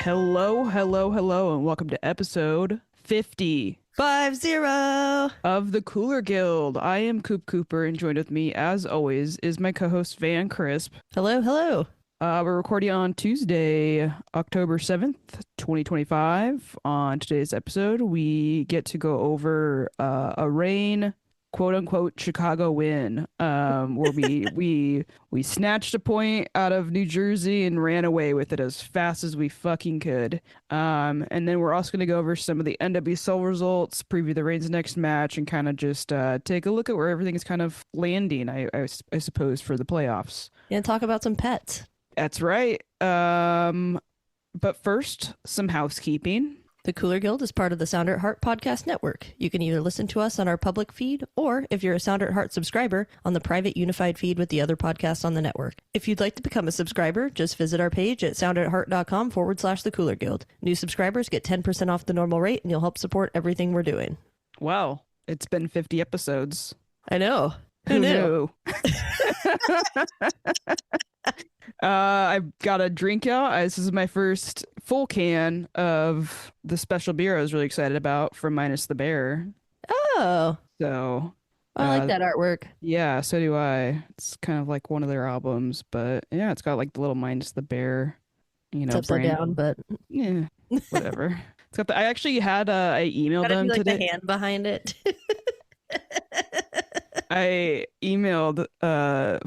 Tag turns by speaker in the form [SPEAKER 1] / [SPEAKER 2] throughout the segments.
[SPEAKER 1] Hello, hello, hello, and welcome to episode 50
[SPEAKER 2] 50.
[SPEAKER 1] of the Cooler Guild. I am Coop Cooper, and joined with me, as always, is my co-host Van Crisp.
[SPEAKER 2] Hello, hello.
[SPEAKER 1] We're recording on Tuesday, October 7th, 2025. On today's episode, we get to go over a rain, quote-unquote, Chicago win, where we snatched a point out of New Jersey and ran away with it as fast as we fucking could. And then we're also going to go over some of the NWSL results, preview the Rain's next match, and kind of just take a look at where everything is kind of landing, I suppose, for the playoffs.
[SPEAKER 2] And talk about some pets.
[SPEAKER 1] That's right. But first, some housekeeping.
[SPEAKER 2] The Cooler Guild is part of the Sound at Heart podcast network. You can either listen to us on our public feed, or if you're a Sound at Heart subscriber, on the private unified feed with the other podcasts on the network. If you'd like to become a subscriber, just visit our page at soundatheart.com/the Cooler Guild. New subscribers get 10% off the normal rate, and you'll help support everything we're doing.
[SPEAKER 1] Wow, it's been 50 episodes.
[SPEAKER 2] I know. Who knew?
[SPEAKER 1] I've got a drink out. This is my first full can of the special beer I was really excited about from Minus the Bear.
[SPEAKER 2] Oh.
[SPEAKER 1] So
[SPEAKER 2] I like that artwork.
[SPEAKER 1] Yeah, so do I. It's kind of like one of their albums, but yeah, it's got like the little Minus the Bear,
[SPEAKER 2] it's upside down, but
[SPEAKER 1] yeah, whatever. It's got I actually had I emailed them
[SPEAKER 2] like
[SPEAKER 1] today.
[SPEAKER 2] The hand behind it.
[SPEAKER 1] I emailed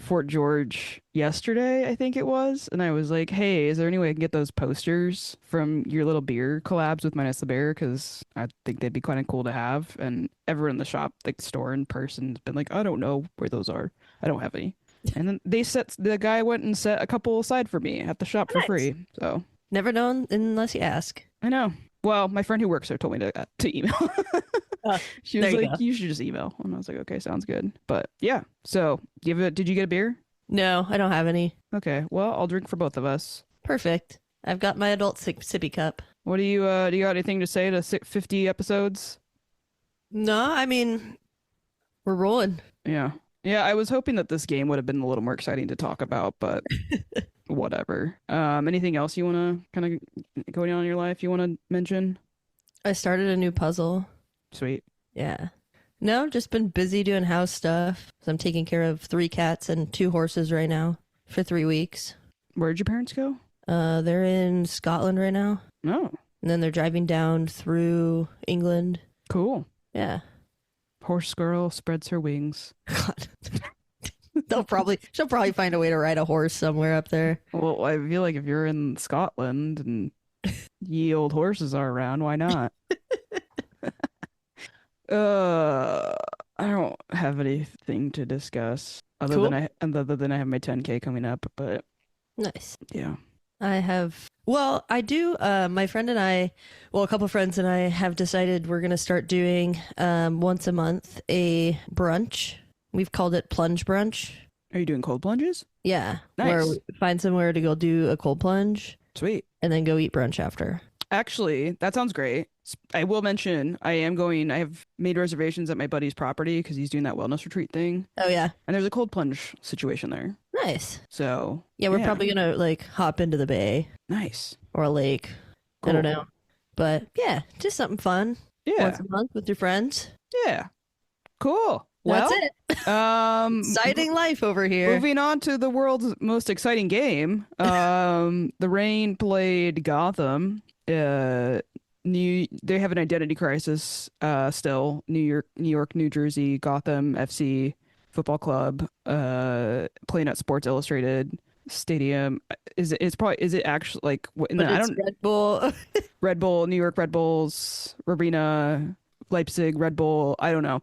[SPEAKER 1] Fort George yesterday, I think it was, and I was like, hey, is there any way I can get those posters from your little beer collabs with Minus the Bear? Because I think they'd be kind of cool to have. And everyone in the shop, like store in person, has been like, I don't know where those are. I don't have any. And then the guy went and set a couple aside for me at the shop for free. So
[SPEAKER 2] never known unless you ask.
[SPEAKER 1] I know. Well, my friend who works there told me to email. She was like, you should just email. And I was like, okay, sounds good. But yeah, so did you get a beer?
[SPEAKER 2] No, I don't have any.
[SPEAKER 1] Okay, well, I'll drink for both of us.
[SPEAKER 2] Perfect. I've got my adult sippy cup.
[SPEAKER 1] What do you got anything to say to 50 episodes?
[SPEAKER 2] No, I mean, we're rolling.
[SPEAKER 1] Yeah. Yeah, I was hoping that this game would have been a little more exciting to talk about, but whatever. Anything else you want to kind of going on in your life you want to mention?
[SPEAKER 2] I started a new puzzle.
[SPEAKER 1] Sweet.
[SPEAKER 2] Yeah. No, just been busy doing house stuff. So I'm taking care of 3 cats and 2 horses right now for 3 weeks.
[SPEAKER 1] Where'd your parents go?
[SPEAKER 2] They're in Scotland right now.
[SPEAKER 1] Oh.
[SPEAKER 2] And then they're driving down through England.
[SPEAKER 1] Cool.
[SPEAKER 2] Yeah.
[SPEAKER 1] Horse girl spreads her wings.
[SPEAKER 2] God. She'll probably find a way to ride a horse somewhere up there.
[SPEAKER 1] Well, I feel like if you're in Scotland and ye old horses are around, why not? I don't have anything to discuss other than I have my 10K coming up, but
[SPEAKER 2] nice.
[SPEAKER 1] Yeah.
[SPEAKER 2] I do. My friend and I, a couple friends and I have decided we're going to start doing once a month a brunch. We've called it plunge brunch.
[SPEAKER 1] Are you doing cold plunges?
[SPEAKER 2] Yeah.
[SPEAKER 1] Nice.
[SPEAKER 2] Where we find somewhere to go do a cold plunge.
[SPEAKER 1] Sweet.
[SPEAKER 2] And then go eat brunch after.
[SPEAKER 1] Actually, that sounds great. I will mention I have made reservations at my buddy's property because he's doing that wellness retreat thing.
[SPEAKER 2] Oh, yeah.
[SPEAKER 1] And there's a cold plunge situation there.
[SPEAKER 2] Nice.
[SPEAKER 1] So,
[SPEAKER 2] yeah, we're probably going to hop into the bay.
[SPEAKER 1] Nice.
[SPEAKER 2] Or a lake. Cool. I don't know. But yeah, just something fun.
[SPEAKER 1] Yeah.
[SPEAKER 2] Once a month with your friends.
[SPEAKER 1] Yeah. Cool. Well,
[SPEAKER 2] that's it. Exciting life over here.
[SPEAKER 1] Moving on to the world's most exciting game. The Reign played Gotham. They have an identity crisis still. New York, New Jersey, Gotham FC Football Club, playing at Sports Illustrated Stadium. Is it actually like
[SPEAKER 2] Red Bull.
[SPEAKER 1] Red Bull, New York Red Bulls, Rabina, Leipzig, Red Bull. I don't know.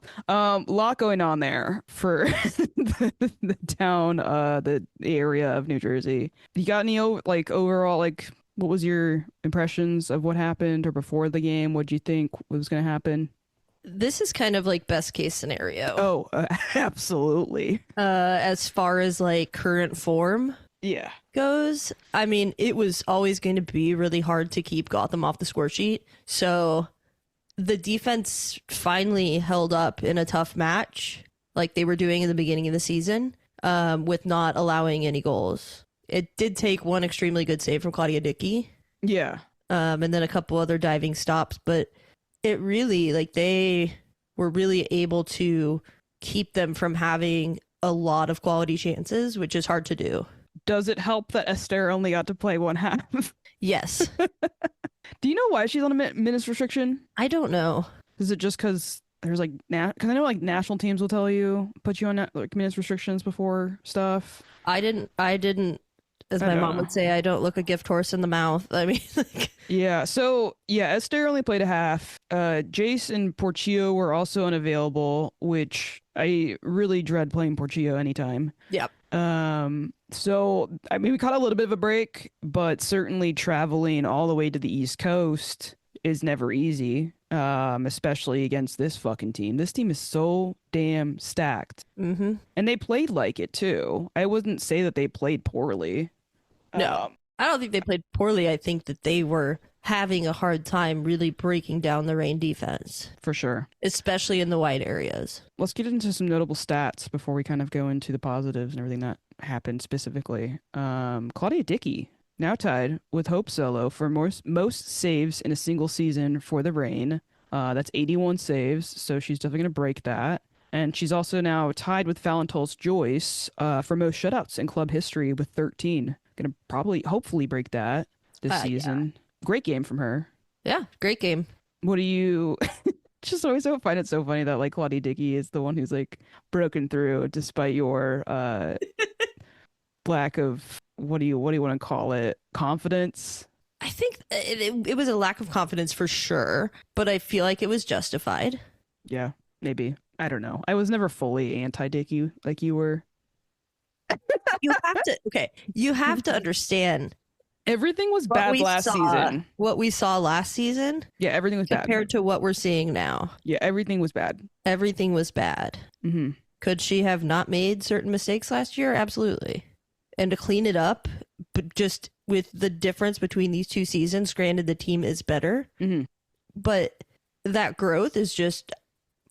[SPEAKER 1] Lot going on there for the town, the area of New Jersey. You got any overall what was your impressions of what happened or before the game? What do you think was going to happen?
[SPEAKER 2] This is kind of like best case scenario.
[SPEAKER 1] Oh, absolutely.
[SPEAKER 2] As far as current form goes, I mean, it was always going to be really hard to keep Gotham off the score sheet. So the defense finally held up in a tough match like they were doing in the beginning of the season, with not allowing any goals. It did take one extremely good save from Claudia Dickey.
[SPEAKER 1] Yeah.
[SPEAKER 2] and then a couple other diving stops. But it really, like, they were really able to keep them from having a lot of quality chances, which is hard to do.
[SPEAKER 1] Does it help that Esther only got to play one half?
[SPEAKER 2] Yes.
[SPEAKER 1] Do you know why she's on a minutes restriction?
[SPEAKER 2] I don't know.
[SPEAKER 1] Is it just because there's like, because I know like national teams will tell you, put you on like minutes restrictions before stuff.
[SPEAKER 2] I didn't, as my mom would say, I don't look a gift horse in the mouth. I mean, like...
[SPEAKER 1] Yeah. So yeah, Esther only played a half. Jace and Portillo were also unavailable, which I really dread playing Portillo anytime.
[SPEAKER 2] Yep.
[SPEAKER 1] So I mean, we caught a little bit of a break, but certainly traveling all the way to the East Coast is never easy. Especially against this fucking team. This team is so damn stacked.
[SPEAKER 2] Mm-hmm.
[SPEAKER 1] And they played like it too. I wouldn't say that they played poorly.
[SPEAKER 2] No, I don't think they played poorly. I think that they were having a hard time really breaking down the Reign defense.
[SPEAKER 1] For sure.
[SPEAKER 2] Especially in the wide areas.
[SPEAKER 1] Let's get into some notable stats before we kind of go into the positives and everything that happened specifically. Claudia Dickey, now tied with Hope Solo for most saves in a single season for the Reign. That's 81 saves, so she's definitely going to break that. And she's also now tied with Valentol's Joyce for most shutouts in club history with 13. Going to hopefully break that this season. Yeah. Great game from her.
[SPEAKER 2] Yeah, great game.
[SPEAKER 1] What do you... Just always find it so funny that like Claudia Dickey is the one who's like broken through despite your lack of... What do you want to call it? Confidence?
[SPEAKER 2] I think it was a lack of confidence for sure, but I feel like it was justified.
[SPEAKER 1] Yeah, maybe. I don't know. I was never fully anti-Dickey like you were.
[SPEAKER 2] You have to understand.
[SPEAKER 1] Everything was bad last season.
[SPEAKER 2] What we saw last season.
[SPEAKER 1] Yeah, everything was bad.
[SPEAKER 2] Compared to what we're seeing now.
[SPEAKER 1] Yeah, everything was bad.
[SPEAKER 2] Everything was bad.
[SPEAKER 1] Mm-hmm.
[SPEAKER 2] Could she have not made certain mistakes last year? Absolutely. And to clean it up, but just with the difference between these two seasons, granted the team is better,
[SPEAKER 1] mm-hmm.
[SPEAKER 2] but that growth is just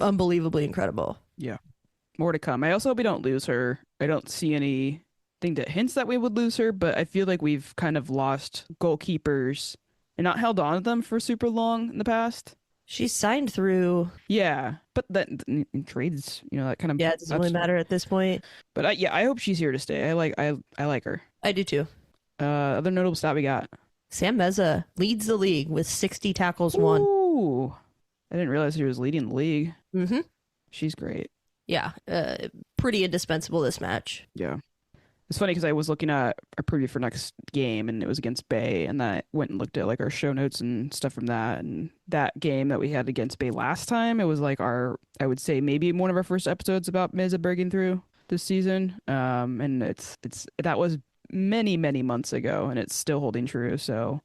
[SPEAKER 2] unbelievably incredible.
[SPEAKER 1] Yeah. More to come. I also hope we don't lose her. I don't see anything that hints that we would lose her, but I feel like we've kind of lost goalkeepers and not held on to them for super long in the past.
[SPEAKER 2] She's signed through.
[SPEAKER 1] Yeah, but that in trades, that kind of...
[SPEAKER 2] Yeah, it doesn't really matter at this point.
[SPEAKER 1] But I hope she's here to stay. I like her.
[SPEAKER 2] I do too.
[SPEAKER 1] Other notable stat we got.
[SPEAKER 2] Sam Meza leads the league with 60 tackles won.
[SPEAKER 1] Ooh. I didn't realize she was leading the league.
[SPEAKER 2] Mm-hmm.
[SPEAKER 1] She's great.
[SPEAKER 2] Yeah, pretty indispensable this match.
[SPEAKER 1] Yeah. It's funny because I was looking at our preview for next game and it was against Bay, and I went and looked at like our show notes and stuff from that, and that game that we had against Bay last time, it was like I would say maybe one of our first episodes about Meza breaking through this season. And that was many months ago and it's still holding true, so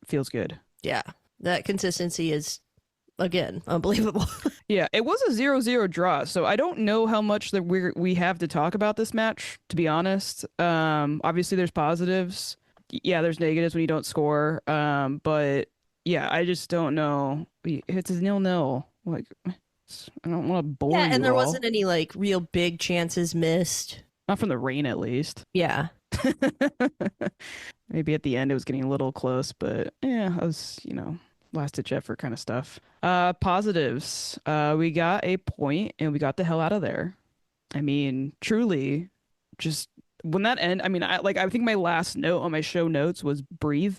[SPEAKER 1] feels good.
[SPEAKER 2] Yeah, that consistency is, again, unbelievable.
[SPEAKER 1] Yeah, it was a 0-0 draw, so I don't know how much that we have to talk about this match, to be honest. Obviously there's positives. Yeah, there's negatives when you don't score. But yeah, I just don't know. It's a 0-0. Like, I don't want to bore you.
[SPEAKER 2] Yeah, and there
[SPEAKER 1] all.
[SPEAKER 2] wasn't any like real big chances missed.
[SPEAKER 1] Not from the Reign, at least.
[SPEAKER 2] Yeah.
[SPEAKER 1] Maybe at the end it was getting a little close, but yeah, I was, last ditch effort kind of stuff. Positives. We got a point and we got the hell out of there. I mean, truly, just when that end, I mean, I think my last note on my show notes was breathe.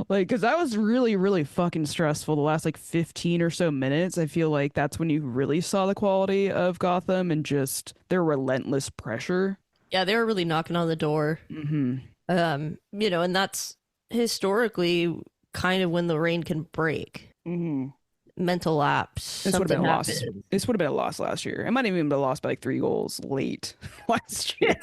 [SPEAKER 1] Like, because that was really, really fucking stressful. The last like 15 or so minutes, I feel like that's when you really saw the quality of Gotham and just their relentless pressure.
[SPEAKER 2] Yeah, they were really knocking on the door.
[SPEAKER 1] Mm-hmm.
[SPEAKER 2] And that's historically kind of when the Reign can break.
[SPEAKER 1] Mm-hmm.
[SPEAKER 2] Mental lapse.
[SPEAKER 1] This would have been a loss. This would have been a loss last year. It might have even been a loss by like 3 goals late last year.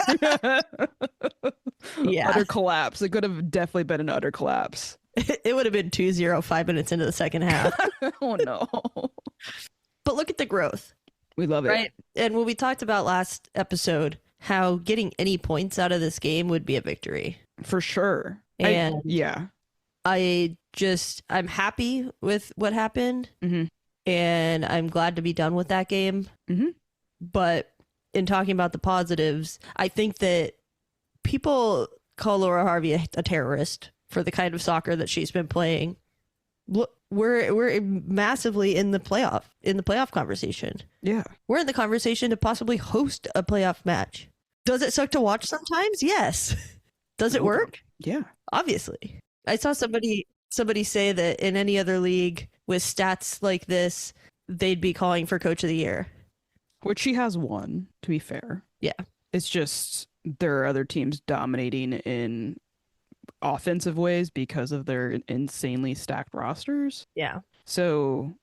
[SPEAKER 2] Yeah.
[SPEAKER 1] Utter collapse. It could have definitely been an utter collapse.
[SPEAKER 2] It would have been 2-0 5 minutes into the second half.
[SPEAKER 1] Oh no.
[SPEAKER 2] But look at the growth.
[SPEAKER 1] We love it.
[SPEAKER 2] Right? And when we talked about last episode, how getting any points out of this game would be a victory.
[SPEAKER 1] For sure.
[SPEAKER 2] And
[SPEAKER 1] yeah.
[SPEAKER 2] I'm happy with what happened,
[SPEAKER 1] mm-hmm.
[SPEAKER 2] and I'm glad to be done with that game.
[SPEAKER 1] Mm-hmm.
[SPEAKER 2] But in talking about the positives, I think that people call Laura Harvey a terrorist for the kind of soccer that she's been playing. Look, we're massively in the playoff conversation.
[SPEAKER 1] Yeah.
[SPEAKER 2] We're in the conversation to possibly host a playoff match. Does it suck to watch sometimes? Yes. Does it work?
[SPEAKER 1] Yeah.
[SPEAKER 2] Obviously. I saw somebody say that in any other league with stats like this, they'd be calling for coach of the year.
[SPEAKER 1] Which she has won, to be fair.
[SPEAKER 2] Yeah.
[SPEAKER 1] It's just there are other teams dominating in offensive ways because of their insanely stacked rosters.
[SPEAKER 2] Yeah.
[SPEAKER 1] So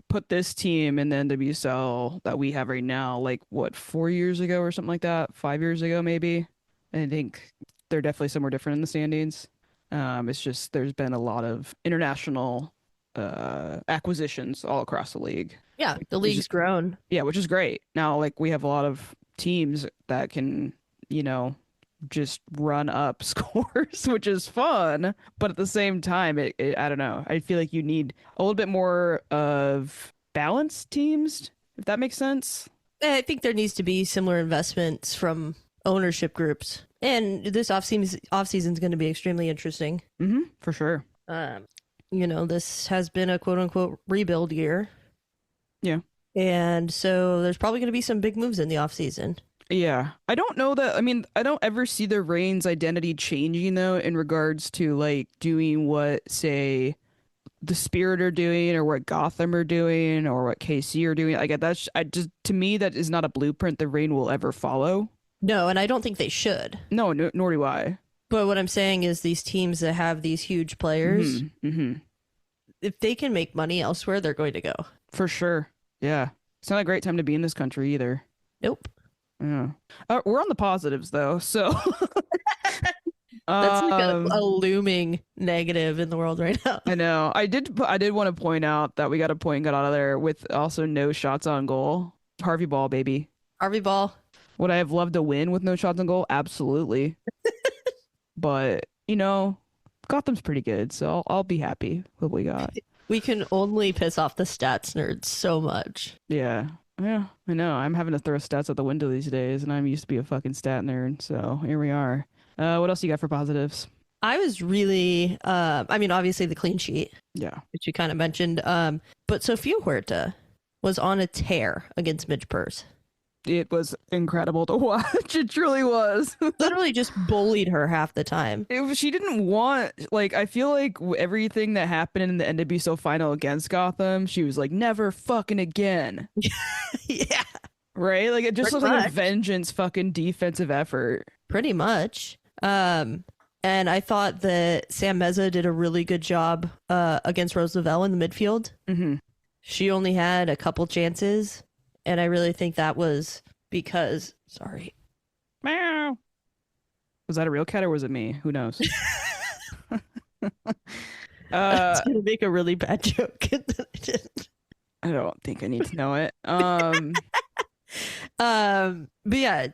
[SPEAKER 1] put this team in the NWSL that we have right now, like what, 4 years ago or something like that, 5 years ago maybe. I think they're definitely somewhere different in the standings. It's just there's been a lot of international acquisitions all across the league.
[SPEAKER 2] Yeah, the league's grown.
[SPEAKER 1] Yeah, which is great. Now, like, we have a lot of teams that can, just run up scores, which is fun. But at the same time, I don't know. I feel like you need a little bit more of balanced teams, if that makes sense.
[SPEAKER 2] I think there needs to be similar investments from ownership groups. And this off-season is going to be extremely interesting.
[SPEAKER 1] Mm-hmm, for sure.
[SPEAKER 2] This has been a quote-unquote rebuild year.
[SPEAKER 1] Yeah.
[SPEAKER 2] And so there's probably going to be some big moves in the off-season.
[SPEAKER 1] Yeah. I don't know that. I mean, I don't ever see the Reign's identity changing, though, in regards to, like, doing what, say, the Spirit are doing or what Gotham are doing or what KC are doing. Like, to me, that is not a blueprint the Reign will ever follow.
[SPEAKER 2] No, and I don't think they should.
[SPEAKER 1] No, nor do I.
[SPEAKER 2] But what I'm saying is these teams that have these huge players, if they can make money elsewhere, they're going to go.
[SPEAKER 1] For sure. Yeah. It's not a great time to be in this country either.
[SPEAKER 2] Nope.
[SPEAKER 1] Yeah. We're on the positives, though, so...
[SPEAKER 2] That's like a looming negative in the world right now.
[SPEAKER 1] I know. I did want to point out that we got a point got out of there with also no shots on goal. Harvey Ball, baby.
[SPEAKER 2] Harvey Ball.
[SPEAKER 1] Would I have loved to win with no shots on goal? Absolutely. But, Gotham's pretty good, so I'll be happy with what we got.
[SPEAKER 2] We can only piss off the stats nerds so much.
[SPEAKER 1] Yeah. Yeah, I know. I'm having to throw stats out the window these days, and I'm used to be a fucking stat nerd, so here we are. What else you got for positives?
[SPEAKER 2] I was really, obviously the clean sheet.
[SPEAKER 1] Yeah.
[SPEAKER 2] Which you kind of mentioned. But Sofia Huerta was on a tear against Midge Purse.
[SPEAKER 1] It was incredible to watch. It truly was.
[SPEAKER 2] Literally just bullied her half the time.
[SPEAKER 1] She didn't want, I feel like everything that happened in the NWSL final against Gotham, she was like, never fucking again.
[SPEAKER 2] Yeah.
[SPEAKER 1] Right? Like, it just looks like a vengeance fucking defensive effort.
[SPEAKER 2] Pretty much. And I thought that Sam Meza did a really good job against Rose Lavelle in the midfield.
[SPEAKER 1] Mm-hmm.
[SPEAKER 2] She only had a couple chances. And I really think that was because, sorry.
[SPEAKER 1] Meow. Was that a real cat or was it me? Who knows?
[SPEAKER 2] I was going to make a really bad joke.
[SPEAKER 1] I don't think I need to know it.
[SPEAKER 2] But yeah,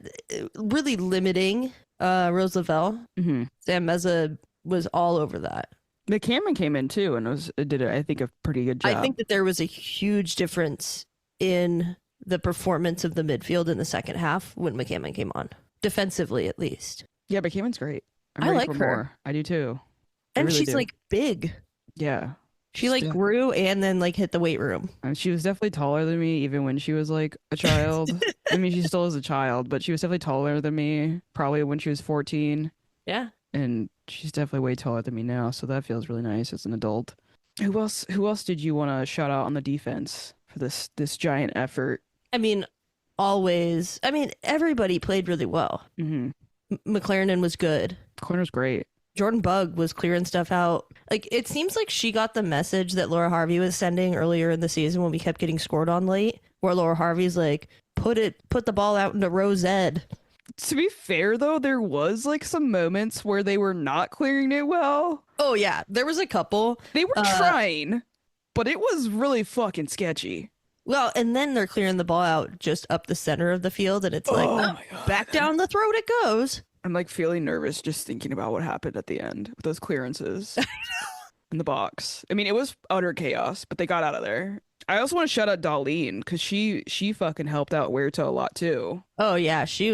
[SPEAKER 2] really limiting Rose Lavelle.
[SPEAKER 1] Mm-hmm.
[SPEAKER 2] Sam Meza was all over that.
[SPEAKER 1] McCammon came in too and did, I think, a pretty good job.
[SPEAKER 2] I think that there was a huge difference in the performance of the midfield in the second half when McCammon came on. Defensively, at least.
[SPEAKER 1] Yeah, McCammon's great.
[SPEAKER 2] I like her.
[SPEAKER 1] More. I do too.
[SPEAKER 2] And she's like big.
[SPEAKER 1] Yeah.
[SPEAKER 2] She grew and then hit the weight room.
[SPEAKER 1] And she was definitely taller than me even when she was like a child. I mean, she still is a child, but she was definitely taller than me probably when she was 14.
[SPEAKER 2] Yeah.
[SPEAKER 1] And she's definitely way taller than me now, so that feels really nice as an adult. Who else did you want to shout out on the defense for this giant effort?
[SPEAKER 2] I mean, always. I mean, everybody played really well.
[SPEAKER 1] Mm-hmm.
[SPEAKER 2] McLaren was good.
[SPEAKER 1] Corner's great.
[SPEAKER 2] Jordan Bugg was clearing stuff out. It seems like she got the message that Laura Harvey was sending earlier in the season when we kept getting scored on late, where Laura Harvey's like, put the ball out into Rose Ed.
[SPEAKER 1] To be fair, though, there was some moments where they were not clearing it well.
[SPEAKER 2] Oh, yeah. There was a couple.
[SPEAKER 1] They were trying, but it was really fucking sketchy.
[SPEAKER 2] Well, and then they're clearing the ball out just up the center of the field, and it's back down the throat it goes.
[SPEAKER 1] I'm feeling nervous just thinking about what happened at the end with those clearances in the box. I mean, it was utter chaos, but they got out of there. I also want to shout out Darlene because she fucking helped out Huerta a lot too.
[SPEAKER 2] Oh yeah, she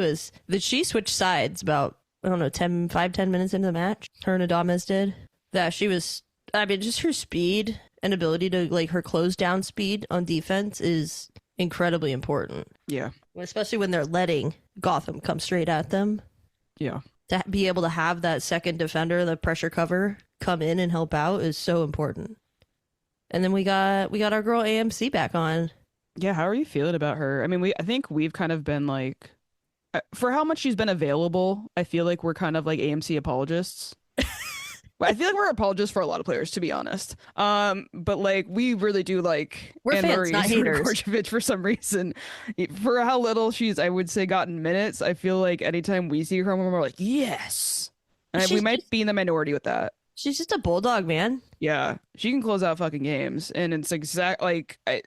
[SPEAKER 2] switched sides about I don't know, 5-10 minutes into the match, her and Adames did, that she was, I mean, just her speed and ability to, like, her close down speed on defense is incredibly important.
[SPEAKER 1] Yeah.
[SPEAKER 2] Especially when they're letting Gotham come straight at them.
[SPEAKER 1] Yeah.
[SPEAKER 2] To be able to have that second defender, the pressure cover, come in and help out is so important. And then we got our girl AMC back on.
[SPEAKER 1] Yeah, how are you feeling about her? I mean, I think we've kind of been like, for how much she's been available, I feel like we're kind of like AMC apologists. I feel like we're apologists for a lot of players, to be honest. But like we really do like
[SPEAKER 2] we're fans, not haters.
[SPEAKER 1] Korchevich for some reason. For how little she's, I would say, gotten minutes, I feel like anytime we see her, we're like, yes. And we might be in the minority with that.
[SPEAKER 2] She's just a bulldog, man.
[SPEAKER 1] Yeah, she can close out fucking games, and it's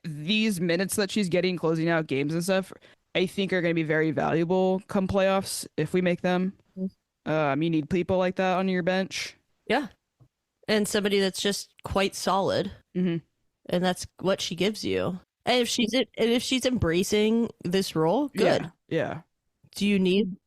[SPEAKER 1] these minutes that she's getting closing out games and stuff, I think are going to be very valuable come playoffs if we make them. You need people like that on your bench.
[SPEAKER 2] Yeah. And somebody that's just quite solid.
[SPEAKER 1] Mm-hmm.
[SPEAKER 2] And that's what she gives you. And if she's embracing this role, good.
[SPEAKER 1] Yeah.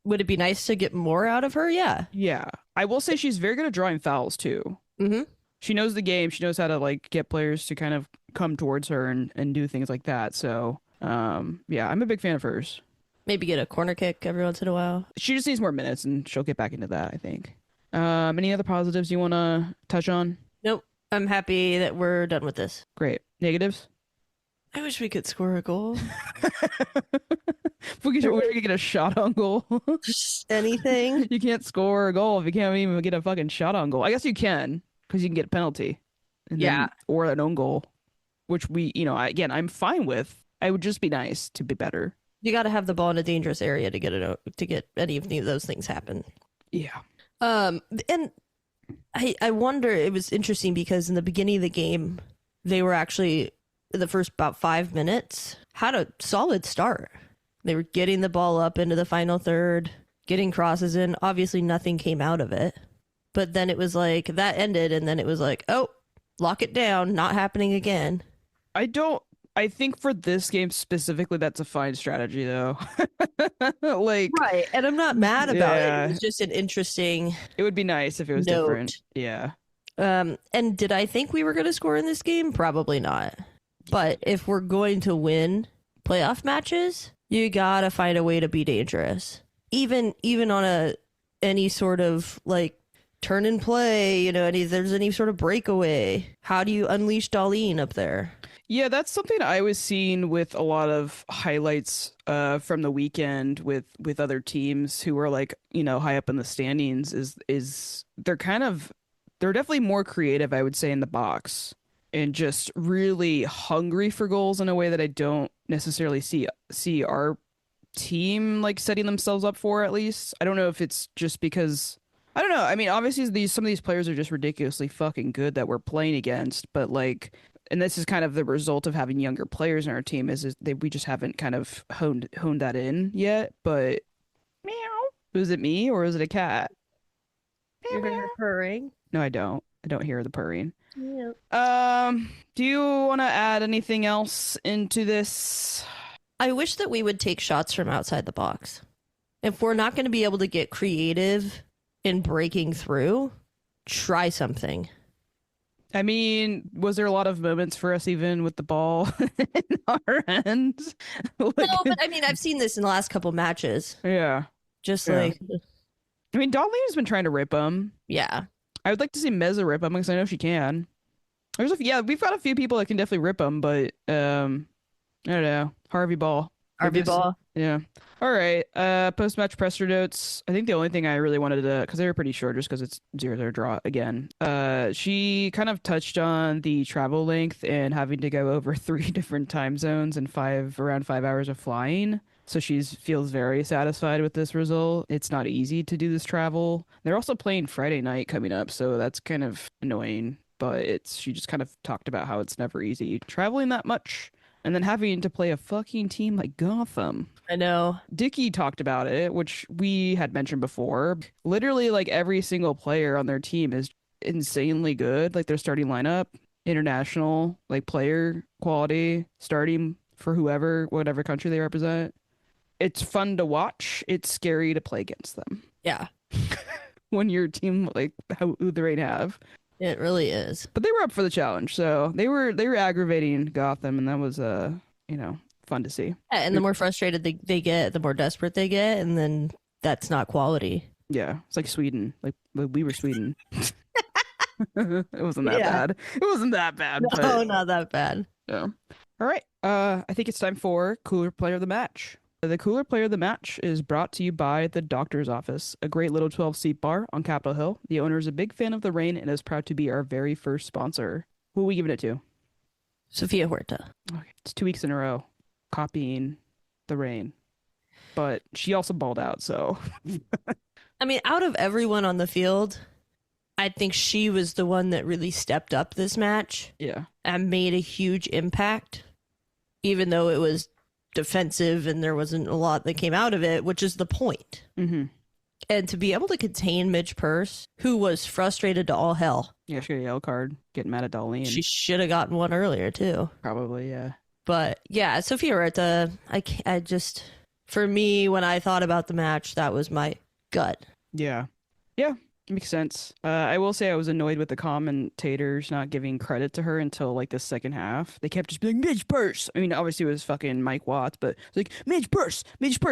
[SPEAKER 2] Would it be nice to get more out of her? Yeah.
[SPEAKER 1] Yeah. I will say she's very good at drawing fouls too.
[SPEAKER 2] Mm-hmm.
[SPEAKER 1] She knows the game. She knows how to like get players to kind of come towards her and do things like that. So, yeah, I'm a big fan of hers.
[SPEAKER 2] Maybe get a corner kick every once in a while.
[SPEAKER 1] She just needs more minutes and she'll get back into that, I think. Any other positives you want to touch on?
[SPEAKER 2] Nope. I'm happy that we're done with this.
[SPEAKER 1] Great. Negatives?
[SPEAKER 2] I wish we could score a goal.
[SPEAKER 1] If we could get a shot on goal.
[SPEAKER 2] Just anything.
[SPEAKER 1] You can't score a goal if you can't even get a fucking shot on goal. I guess you can, because you can get a penalty. Or an own goal, which I'm fine with. It would just be nice to be better. You
[SPEAKER 2] got to have the ball in a dangerous area to get any of those things happen.
[SPEAKER 1] Yeah.
[SPEAKER 2] And I wonder, it was interesting because in the beginning of the game, they were actually, the first about 5 minutes, had a solid start. They were getting the ball up into the final third, getting crosses in. Obviously, nothing came out of it. But then it was like, that ended, and then it was like, oh, lock it down, not happening again.
[SPEAKER 1] I think for this game specifically, that's a fine strategy, though.
[SPEAKER 2] Right, and I'm not mad about it. It was just an interesting.
[SPEAKER 1] It would be nice if it was different. Yeah.
[SPEAKER 2] And did I think we were going to score in this game? Probably not. But if we're going to win playoff matches, you gotta find a way to be dangerous. Even on any sort of like turn and play, there's any sort of breakaway. How do you unleash Darlene up there?
[SPEAKER 1] Yeah, that's something I was seeing with a lot of highlights from the weekend with other teams who were like, high up in the standings is they're definitely more creative, I would say, in the box and just really hungry for goals in a way that I don't necessarily see our team like setting themselves up for, at least. I don't know if it's just because I don't know. I mean, obviously some of these players are just ridiculously fucking good that we're playing against, but like, and this is kind of the result of having younger players in our team we just haven't kind of honed that in yet. But meow, was it me or is it a cat?
[SPEAKER 2] You hear her purring?
[SPEAKER 1] No, I don't. I don't hear the purring.
[SPEAKER 2] Yeah.
[SPEAKER 1] Do you want to add anything else into this?
[SPEAKER 2] I wish that we would take shots from outside the box. If we're not going to be able to get creative in breaking through, try something.
[SPEAKER 1] I mean, was there a lot of moments for us even with the ball in our end?
[SPEAKER 2] No, but I mean, I've seen this in the last couple matches.
[SPEAKER 1] Yeah.
[SPEAKER 2] Like...
[SPEAKER 1] I mean, Darlene has been trying to rip them.
[SPEAKER 2] Yeah.
[SPEAKER 1] I would like to see Meza rip them because I know she can. We've got a few people that can definitely rip them, but I don't know. Harvey Ball. Yeah. All right. Post-match presser notes. I think the only thing I really wanted to, because they were pretty short, just because it's 0-0 draw again. She kind of touched on the travel length and having to go over 3 different time zones and around 5 hours of flying. So she feels very satisfied with this result. It's not easy to do this travel. They're also playing Friday night coming up, so that's kind of annoying. But she just kind of talked about how it's never easy traveling that much. And then having to play a fucking team like Gotham.
[SPEAKER 2] I know.
[SPEAKER 1] Dickie talked about it, which we had mentioned before. Literally, like, every single player on their team is insanely good. Like, their starting lineup, international, like, player quality, starting for whatever country they represent. It's fun to watch. It's scary to play against them.
[SPEAKER 2] Yeah.
[SPEAKER 1] when your team like who the Rain have.
[SPEAKER 2] It really is.
[SPEAKER 1] But they were up for the challenge, so they were aggravating Gotham, and that was fun to see.
[SPEAKER 2] Yeah, and the more frustrated they get, the more desperate they get, and then that's not quality.
[SPEAKER 1] Yeah, it's like Sweden. Like we were Sweden. It wasn't that bad. It wasn't that bad.
[SPEAKER 2] No,
[SPEAKER 1] but,
[SPEAKER 2] not that bad.
[SPEAKER 1] yeah. All right. I think it's time for Cooler Player of the Match. The Cooler Player of the Match is brought to you by the Doctor's Office, a great little 12-seat bar on Capitol Hill. The owner is a big fan of the Rain and is proud to be our very first sponsor. Who are we giving it to?
[SPEAKER 2] Sofia Huerta.
[SPEAKER 1] Okay. It's 2 weeks in a row copying the Rain. But she also balled out, so.
[SPEAKER 2] I mean, out of everyone on the field, I think she was the one that really stepped up this match.
[SPEAKER 1] Yeah.
[SPEAKER 2] And made a huge impact, even though it was defensive and there wasn't a lot that came out of it, which is the point.
[SPEAKER 1] Mm-hmm.
[SPEAKER 2] And to be able to contain Midge Purse, who was frustrated to all hell.
[SPEAKER 1] Yeah, she got a yellow card, getting mad at Darlene.
[SPEAKER 2] She should have gotten one earlier, too.
[SPEAKER 1] Probably, yeah.
[SPEAKER 2] But yeah, Sofia Huerta, I just, for me, when I thought about the match, that was my gut.
[SPEAKER 1] Yeah. Yeah. Makes sense. I will say I was annoyed with the commentators not giving credit to her until like the second half. They kept just being Midge Purse. I mean, obviously it was fucking Mike Watts, but it's like Midge Purse,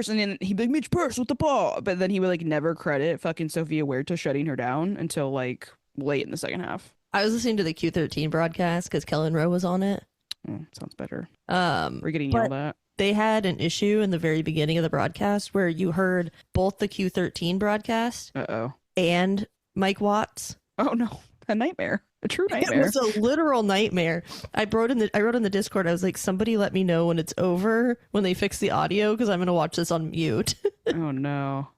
[SPEAKER 1] and then he'd be like Midge Purse with the ball, but then he would like never credit fucking Sofia Huerta shutting her down until like late in the second half.
[SPEAKER 2] I was listening to the Q13 broadcast because Kellen Rowe was on it.
[SPEAKER 1] Sounds better. We're getting yelled at.
[SPEAKER 2] They had an issue in the very beginning of the broadcast where you heard both the Q13 broadcast.
[SPEAKER 1] Uh-oh.
[SPEAKER 2] And Mike Watts.
[SPEAKER 1] Oh no, a nightmare. A true nightmare.
[SPEAKER 2] It was a literal nightmare. I wrote in the Discord, I was like, somebody let me know when it's over, when they fix the audio, because I'm going to watch this on mute.
[SPEAKER 1] Oh no.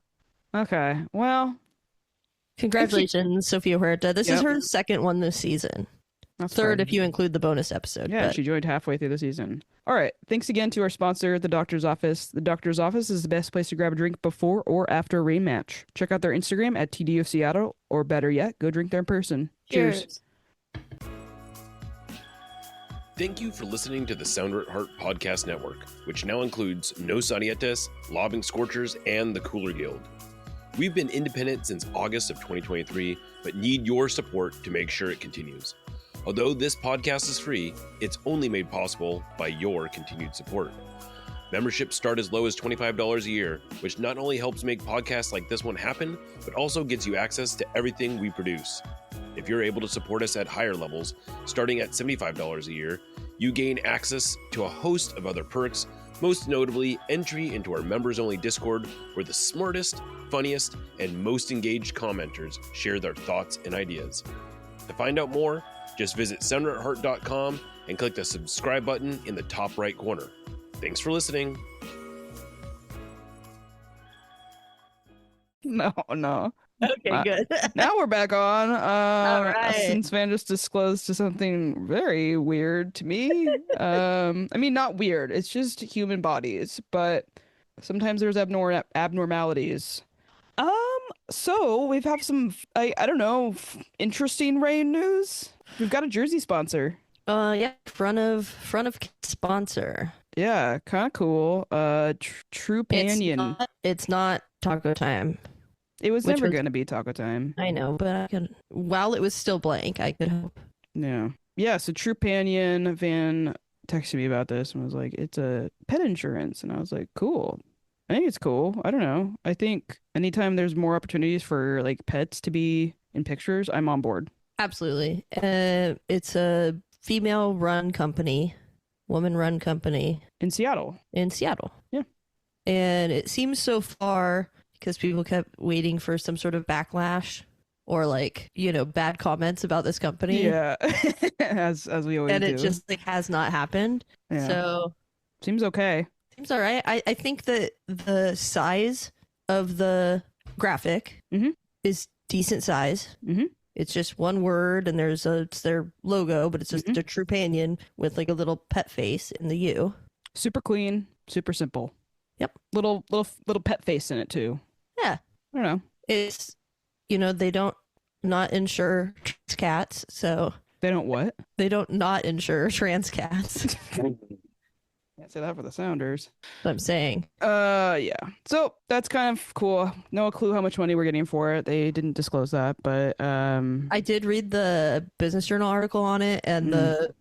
[SPEAKER 1] Okay, well.
[SPEAKER 2] Congratulations, Sofia Huerta. This is her second one this season.
[SPEAKER 1] That's
[SPEAKER 2] Third
[SPEAKER 1] fine.
[SPEAKER 2] if you include the bonus episode.
[SPEAKER 1] Yeah,
[SPEAKER 2] but...
[SPEAKER 1] she joined halfway through the season. All right. Thanks again to our sponsor, The Doctor's Office. The Doctor's Office is the best place to grab a drink before or after a Rain match. Check out their Instagram at TDO Seattle, or better yet, go drink there in person. Cheers.
[SPEAKER 3] Thank you for listening to the Sounder at Heart Podcast Network, which now includes Nos Arietes, Lobbing Scorchers, and the Cooler Guild. We've been independent since August of 2023, but need your support to make sure it continues. Although this podcast is free, it's only made possible by your continued support. Memberships start as low as $25 a year, which not only helps make podcasts like this one happen, but also gets you access to everything we produce. If you're able to support us at higher levels, starting at $75 a year, you gain access to a host of other perks, most notably entry into our members-only Discord, where the smartest, funniest, and most engaged commenters share their thoughts and ideas. To find out more, just visit sounderatheart.com and click the subscribe button in the top right corner. Thanks for listening.
[SPEAKER 1] No.
[SPEAKER 2] Okay, good.
[SPEAKER 1] Now we're back on.
[SPEAKER 2] All right.
[SPEAKER 1] Since Van just disclosed to something very weird to me. I mean, not weird. It's just human bodies, but sometimes there's abnormalities. So we have some, I don't know, interesting Rain news. We've got a jersey sponsor.
[SPEAKER 2] Yeah, front of sponsor.
[SPEAKER 1] Yeah, kind of cool. True Panion.
[SPEAKER 2] It's not Taco Time.
[SPEAKER 1] It was never going to be Taco Time.
[SPEAKER 2] I know, but while it was still blank, I could hope.
[SPEAKER 1] Yeah, so True Panion, Van texted me about this and was like, it's a pet insurance. And I was like, cool. I think it's cool. I don't know. I think anytime there's more opportunities for like pets to be in pictures, I'm on board.
[SPEAKER 2] Absolutely. It's a female-run company, woman-run company.
[SPEAKER 1] In Seattle.
[SPEAKER 2] Yeah. And it seems so far, because people kept waiting for some sort of backlash or like, bad comments about this company.
[SPEAKER 1] Yeah. as we always do.
[SPEAKER 2] And it just like has not happened.
[SPEAKER 1] Yeah.
[SPEAKER 2] So
[SPEAKER 1] seems okay.
[SPEAKER 2] Seems all right. I think that the size of the graphic is decent size. Mm-hmm. It's just one word and it's their logo, but it's just a True Panion with like a little pet face in the U.
[SPEAKER 1] Super clean, super simple.
[SPEAKER 2] Yep.
[SPEAKER 1] Little pet face in it too.
[SPEAKER 2] Yeah.
[SPEAKER 1] I don't know.
[SPEAKER 2] It's, they don't not insure trans cats, so.
[SPEAKER 1] They don't what?
[SPEAKER 2] They don't not insure trans cats.
[SPEAKER 1] Can't say that for the Sounders.
[SPEAKER 2] What I'm saying.
[SPEAKER 1] Yeah. So that's kind of cool. No clue how much money we're getting for it. They didn't disclose that, but
[SPEAKER 2] I did read the Business Journal article on it, and the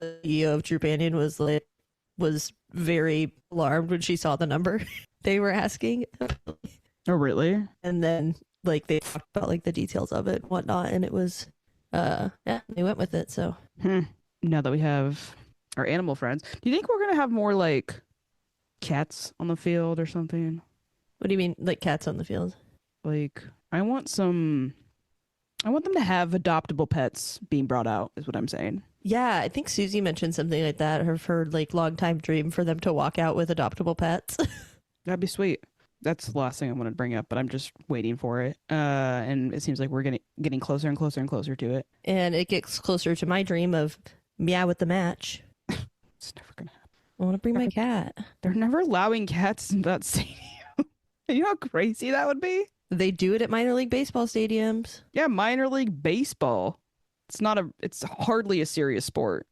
[SPEAKER 2] CEO of Drew Banyan was very alarmed when she saw the number they were asking.
[SPEAKER 1] Oh, really?
[SPEAKER 2] And then like they talked about like the details of it and whatnot, and it was yeah, they went with it. So
[SPEAKER 1] Now that we have our animal friends, do you think we're gonna have more like cats on the field or something?
[SPEAKER 2] what do you mean, like cats on the field?
[SPEAKER 1] Like, I want them to have adoptable pets being brought out, is what I'm saying.
[SPEAKER 2] Yeah, I think Susie mentioned something like that. Her like longtime dream for them to walk out with adoptable pets.
[SPEAKER 1] That'd be sweet. That's the last thing I want to bring up, but I'm just waiting for it. And it seems like we're getting closer and closer and closer to it.
[SPEAKER 2] And it gets closer to my dream of Meow with the match.
[SPEAKER 1] It's never gonna happen.
[SPEAKER 2] I want to bring my cat.
[SPEAKER 1] They're never allowing cats in that stadium. You know how crazy that would be?
[SPEAKER 2] They do it at minor league baseball stadiums.
[SPEAKER 1] Yeah, minor league baseball. It's hardly a serious sport.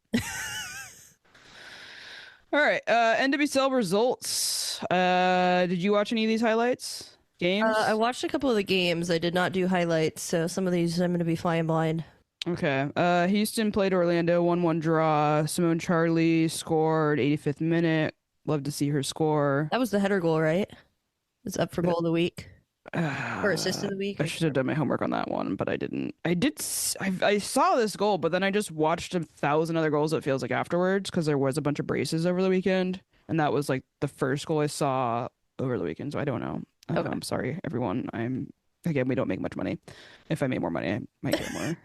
[SPEAKER 1] All right, NWSL results. Did you watch any of these highlights? Games?
[SPEAKER 2] I watched a couple of the games. I did not do highlights, so some of these I'm going to be flying blind.
[SPEAKER 1] Okay. Houston played Orlando, 1-1 draw. Simone Charlie scored 85th minute. Love to see her score.
[SPEAKER 2] That was the header goal, right? It's up for goal of the week. Or assist of the week.
[SPEAKER 1] I should have done my homework on that one, but I didn't. I saw this goal, but then I just watched 1,000 other goals, it feels like, afterwards, because there was a bunch of braces over the weekend. And that was like the first goal I saw over the weekend, so I don't know.
[SPEAKER 2] Okay.
[SPEAKER 1] I'm sorry, everyone. Again, we don't make much money. If I made more money, I might get more.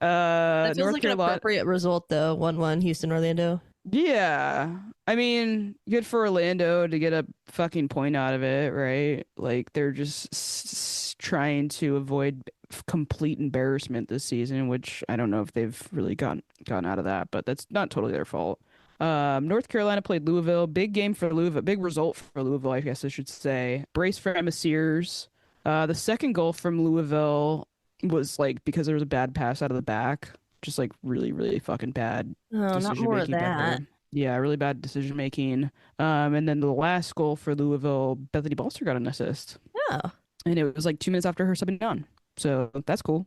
[SPEAKER 2] That feels
[SPEAKER 1] North
[SPEAKER 2] like
[SPEAKER 1] Carolina.
[SPEAKER 2] an appropriate result, though. 1-1 Houston Orlando.
[SPEAKER 1] Yeah. I mean, good for Orlando to get a fucking point out of it, right? Like, they're just trying to avoid complete embarrassment this season, which I don't know if they've really gotten out of that, but that's not totally their fault. North Carolina played Louisville. Big game for Louisville. Big result for Louisville, I guess I should say. Brace for Emma Sears. The second goal from Louisville was like because there was a bad pass out of the back. Just like really, really fucking bad
[SPEAKER 2] not more of that.
[SPEAKER 1] Yeah, really bad decision making. And then the last goal for Louisville, Bethany Balster got an assist.
[SPEAKER 2] Oh.
[SPEAKER 1] And it was like 2 minutes after her subbing on. So that's cool.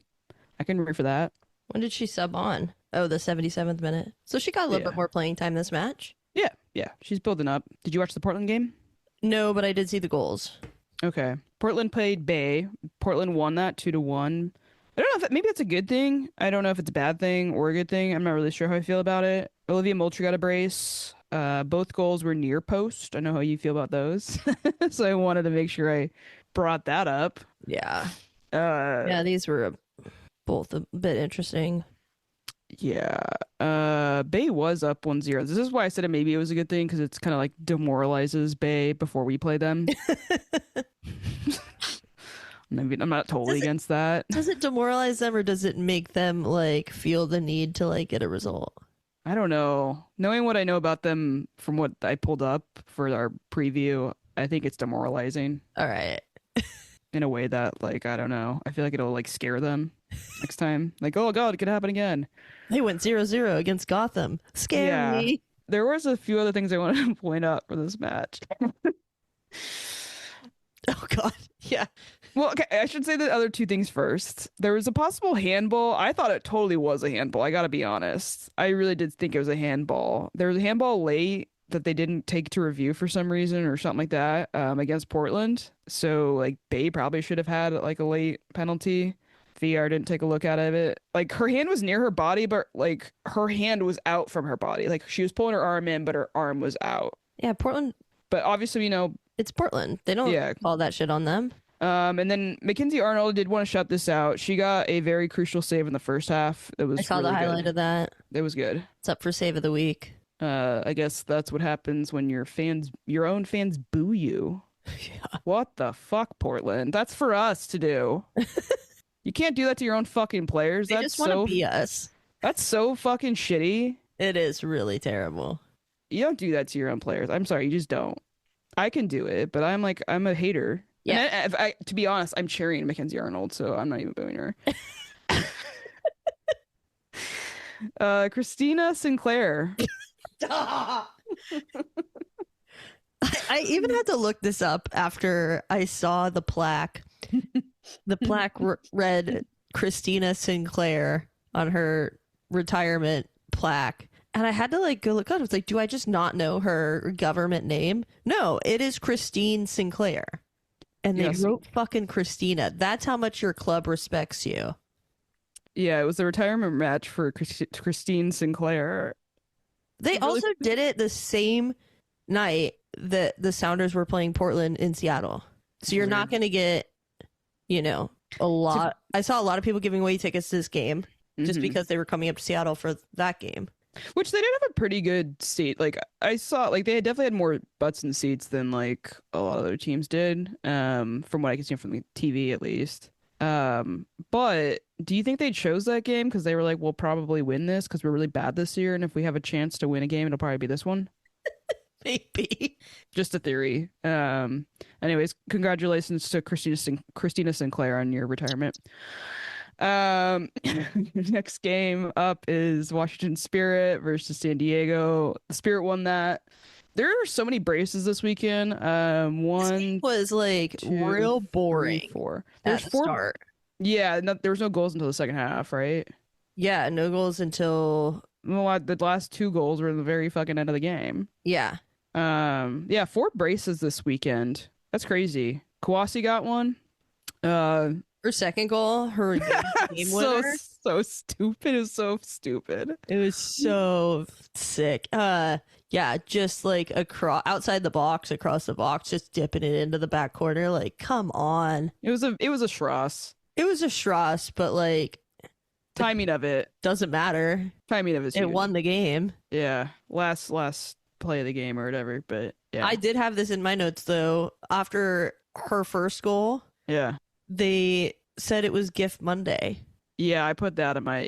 [SPEAKER 1] I can root for that.
[SPEAKER 2] When did she sub on? Oh, the 77th minute. So she got a little bit more playing time this match.
[SPEAKER 1] Yeah. She's building up. Did you watch the Portland game?
[SPEAKER 2] No, but I did see the goals.
[SPEAKER 1] Okay. Portland played Bay. Portland won that 2-1. I don't know if maybe that's a good thing. I don't know if it's a bad thing or a good thing. I'm not really sure how I feel about it. Olivia Moultrie got a brace. Both goals were near post. I know how you feel about those. So I wanted to make sure I brought that up.
[SPEAKER 2] Yeah. Yeah, these were both a bit interesting.
[SPEAKER 1] Yeah. Bay was up 1-0. This is why I said maybe it was a good thing, because it's kind of like demoralizes Bay before we play them. Maybe I'm not totally against that.
[SPEAKER 2] Does it demoralize them, or does it make them like feel the need to like get a result?
[SPEAKER 1] I don't know. Knowing what I know about them from what I pulled up for our preview, I think it's demoralizing.
[SPEAKER 2] All right.
[SPEAKER 1] In a way that, like, I don't know. I feel like it'll like scare them next time. Like, oh god, it could happen again.
[SPEAKER 2] They went 0-0 against Gotham. Scary.
[SPEAKER 1] There was a few other things I wanted to point out for this match.
[SPEAKER 2] Oh god. Yeah.
[SPEAKER 1] Well, okay, I should say the other two things first. There was a possible handball. I thought it totally was a handball. I gotta be honest. I really did think it was a handball. There was a handball late that they didn't take to review for some reason or something like that against Portland. So, like, Bay probably should have had, like, a late penalty. VR didn't take a look at it. Like, her hand was near her body, but, like, her hand was out from her body. Like, she was pulling her arm in, but her arm was out.
[SPEAKER 2] Yeah, Portland.
[SPEAKER 1] But obviously, you know...
[SPEAKER 2] It's Portland. They don't call that shit on them.
[SPEAKER 1] And then Mackenzie Arnold did want to shout this out. She got a very crucial save in the first half. It was
[SPEAKER 2] I saw
[SPEAKER 1] really
[SPEAKER 2] the highlight of that.
[SPEAKER 1] It was good.
[SPEAKER 2] It's up for save of the week.
[SPEAKER 1] I guess that's what happens when your own fans boo you.
[SPEAKER 2] Yeah.
[SPEAKER 1] What the fuck, Portland? That's for us to do. You can't do that to your own fucking players.
[SPEAKER 2] They just want to be us.
[SPEAKER 1] That's so fucking shitty.
[SPEAKER 2] It is really terrible.
[SPEAKER 1] You don't do that to your own players. I'm sorry, you just don't. I can do it, but I'm a hater.
[SPEAKER 2] Yeah.
[SPEAKER 1] And to be honest, I'm cheering Mackenzie Arnold, so I'm not even booing her. Christina Sinclair
[SPEAKER 2] Stop. I even had to look this up after I saw the plaque. The plaque read Christina Sinclair on her retirement plaque. And I had to like go look up. It's like, do I just not know her government name? No, it is Christine Sinclair. And they wrote fucking Christina. That's how much your club respects you.
[SPEAKER 1] Yeah, it was the retirement match for Christine Sinclair.
[SPEAKER 2] They also did it the same night that the Sounders were playing Portland in Seattle. So you're not going to get, you know, a lot. I saw a lot of people giving away tickets to this game just because they were coming up to Seattle for that game.
[SPEAKER 1] Which they did have a pretty good seat. Like I saw, like they definitely had more butts in seats than like a lot of other teams did. From what I can see from the TV at least. But do you think they chose that game because they were like, we'll probably win this because we're really bad this year, and if we have a chance to win a game, it'll probably be this one?
[SPEAKER 2] Maybe.
[SPEAKER 1] Just a theory. Anyways, congratulations to Christina Sinclair on your retirement. Next game up is Washington Spirit versus San Diego. The Spirit won that. There are so many braces this weekend. One
[SPEAKER 2] was like two, real boring.
[SPEAKER 1] 3, 4.
[SPEAKER 2] There's four. Start.
[SPEAKER 1] Yeah, there was no goals until the second half, right?
[SPEAKER 2] Yeah, no goals until
[SPEAKER 1] the last 2 goals were in the very fucking end of the game.
[SPEAKER 2] Yeah.
[SPEAKER 1] Yeah, 4 braces this weekend. That's crazy. Kawasi got one. Her
[SPEAKER 2] second goal, her game winner.
[SPEAKER 1] So stupid. It was so stupid.
[SPEAKER 2] It was so sick. Yeah, just like outside the box, across the box, just dipping it into the back corner. Like, come on.
[SPEAKER 1] It was a Schross.
[SPEAKER 2] It was a Schross, but like
[SPEAKER 1] timing of it
[SPEAKER 2] doesn't matter.
[SPEAKER 1] Timing of
[SPEAKER 2] it won the game.
[SPEAKER 1] Yeah, last play of the game or whatever. But yeah,
[SPEAKER 2] I did have this in my notes though. After her first goal,
[SPEAKER 1] yeah,
[SPEAKER 2] they said it was Gift Monday.
[SPEAKER 1] Yeah, I put that in my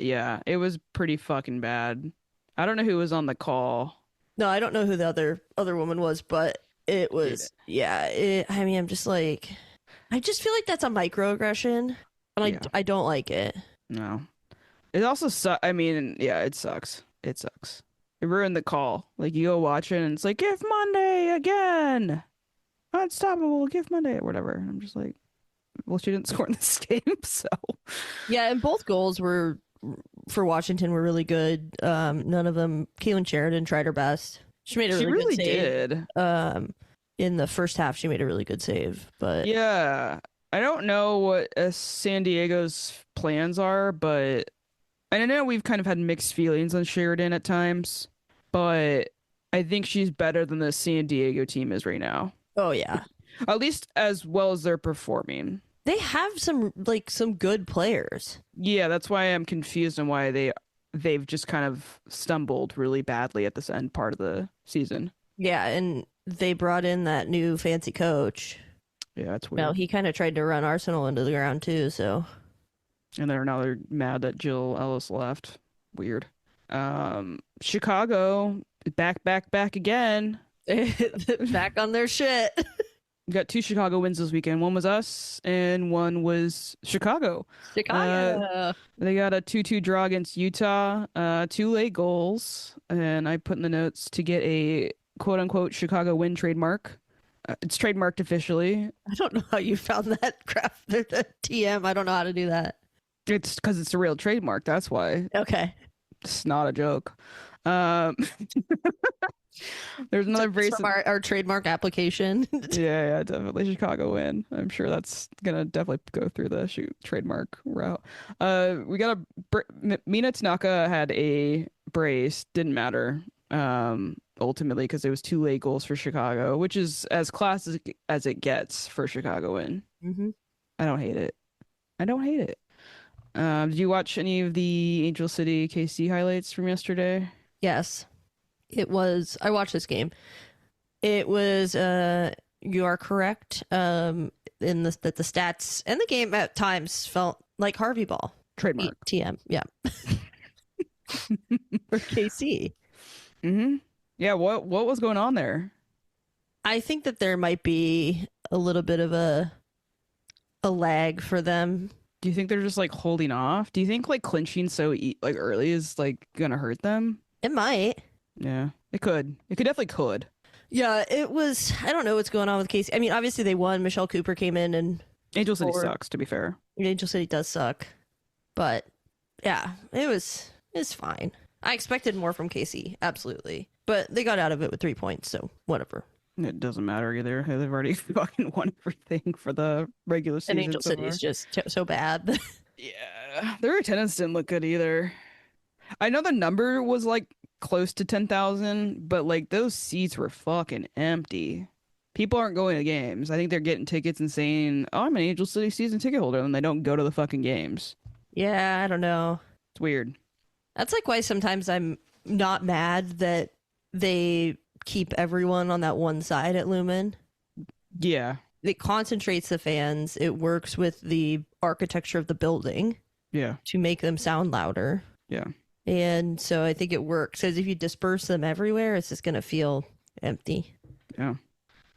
[SPEAKER 1] it was pretty fucking bad. I don't know who was on the call.
[SPEAKER 2] No, I don't know who the other woman was, but it was I mean, I'm just like, I just feel like that's a microaggression, and I don't like it.
[SPEAKER 1] No, it also sucks. I mean, yeah, it sucks. It sucks. It ruined the call. Like you go watch it, and it's like Gift Monday again, unstoppable Gift Monday or whatever. And I'm just like, well, she didn't score in this game, so
[SPEAKER 2] yeah. And both goals were for Washington were really good. None of them. Caitlin Sheridan tried her best. She made a really good save.
[SPEAKER 1] Did.
[SPEAKER 2] In the first half, she made a really good save. But
[SPEAKER 1] yeah, I don't know what San Diego's plans are, but I know we've kind of had mixed feelings on Sheridan at times, but I think she's better than the San Diego team is right now.
[SPEAKER 2] Oh yeah,
[SPEAKER 1] at least as well as they're performing.
[SPEAKER 2] They have some good players.
[SPEAKER 1] Yeah, that's why I'm confused on why they've just kind of stumbled really badly at this end part of the season.
[SPEAKER 2] Yeah, and they brought in that new fancy coach.
[SPEAKER 1] Yeah, that's weird.
[SPEAKER 2] Now he kind of tried to run Arsenal into the ground too, so.
[SPEAKER 1] And now they're mad that Jill Ellis left. Weird. Chicago back again.
[SPEAKER 2] Back on their shit.
[SPEAKER 1] We got 2 Chicago wins this weekend. One was us, and one was Chicago.
[SPEAKER 2] They got
[SPEAKER 1] a 2-2 draw against Utah. 2 late goals, and I put in the notes to get a quote-unquote Chicago win trademark. It's trademarked officially.
[SPEAKER 2] I don't know how you found that crap. The TM. I don't know how to do that.
[SPEAKER 1] It's because it's a real trademark. That's why.
[SPEAKER 2] Okay.
[SPEAKER 1] It's not a joke. There's another brace
[SPEAKER 2] from our trademark application.
[SPEAKER 1] yeah, definitely Chicago win. I'm sure that's gonna definitely go through the trademark route. We got Mina Tanaka had a brace. Didn't matter ultimately because it was 2 late goals for Chicago, which is as classic as it gets for Chicago win.
[SPEAKER 2] Mm-hmm.
[SPEAKER 1] I don't hate it. Did you watch any of the Angel City KC highlights from yesterday?
[SPEAKER 2] Yes. I watched this game. It was, you are correct, that the stats and the game at times felt like Harvey Ball.
[SPEAKER 1] Trademark.
[SPEAKER 2] TM, yeah. For KC.
[SPEAKER 1] Mm-hmm. Yeah, what was going on there?
[SPEAKER 2] I think that there might be a little bit of a lag for them.
[SPEAKER 1] Do you think they're just like holding off? Do you think like clinching so early is like gonna hurt them?
[SPEAKER 2] It might.
[SPEAKER 1] Yeah, it could. It could definitely could.
[SPEAKER 2] Yeah, it was. I don't know what's going on with Casey. I mean, obviously they won. Michelle Cooper came in and
[SPEAKER 1] Angel City
[SPEAKER 2] scored.
[SPEAKER 1] sucks, to be fair.
[SPEAKER 2] Angel City does suck, but yeah, it's fine. I expected more from Casey, absolutely, but they got out of it with 3 points, so whatever.
[SPEAKER 1] It doesn't matter either. They've already fucking won everything for the regular season.
[SPEAKER 2] And Angel City is just so bad.
[SPEAKER 1] Yeah, their attendance didn't look good either. I know the number was like close to 10,000, but like those seats were fucking empty. People aren't going to games. I think they're getting tickets and saying, "Oh, I'm an Angel City season ticket holder," and they don't go to the fucking games.
[SPEAKER 2] Yeah, I don't know.
[SPEAKER 1] It's weird.
[SPEAKER 2] That's like why sometimes I'm not mad that they keep everyone on that one side at Lumen.
[SPEAKER 1] Yeah.
[SPEAKER 2] It concentrates the fans. It works with the architecture of the building
[SPEAKER 1] Yeah.
[SPEAKER 2] to make them sound louder.
[SPEAKER 1] Yeah.
[SPEAKER 2] And so I think it works. Because if you disperse them everywhere, it's just going to feel empty.
[SPEAKER 1] Yeah.